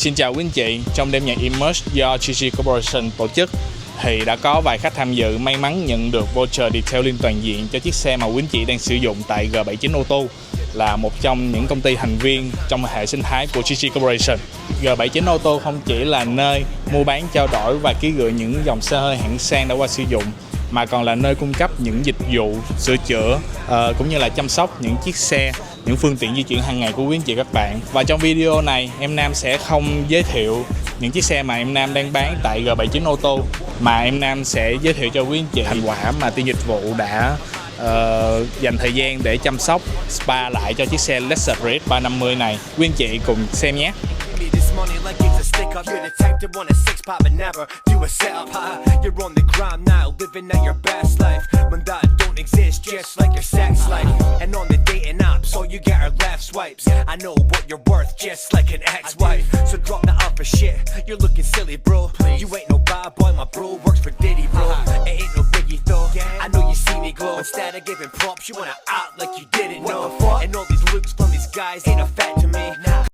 Xin chào quý anh chị, trong đêm nhạc Immerse do GG Corporation tổ chức thì đã có vài khách tham dự may mắn nhận được voucher detailing toàn diện cho chiếc xe mà quý anh chị đang sử dụng tại G79 Auto, là một trong những công ty thành viên trong hệ sinh thái của GG Corporation. G79 Auto không chỉ là nơi mua bán, trao đổi và ký gửi những dòng xe hơi hạng sang đã qua sử dụng, mà còn là nơi cung cấp những dịch vụ sửa chữa cũng như là chăm sóc những chiếc xe, những phương tiện di chuyển hàng ngày của quý anh chị các bạn. Và trong video này em Nam sẽ không giới thiệu những chiếc xe mà em Nam đang bán tại G79 Auto, mà em Nam sẽ giới thiệu cho quý anh chị thành quả mà team dịch vụ đã dành thời gian để chăm sóc, spa lại cho chiếc xe Lexus RX 350 này. Quý anh chị cùng xem nhé. Money like it's a stick up. You're the type to want a six pop and never do a setup. You're on the grind now, living out your best life. When that don't exist, just like your sex life. And on the dating apps, all you get are left swipes. I know what you're worth, just like an ex-wife. So drop the other shit. You're looking silly, bro. You ain't no bad boy, my bro works for Diddy, bro. It ain't no biggie though. I know you see me glow. Instead of giving props, you wanna act like you didn't know. And all these looks from these guys ain't a fact.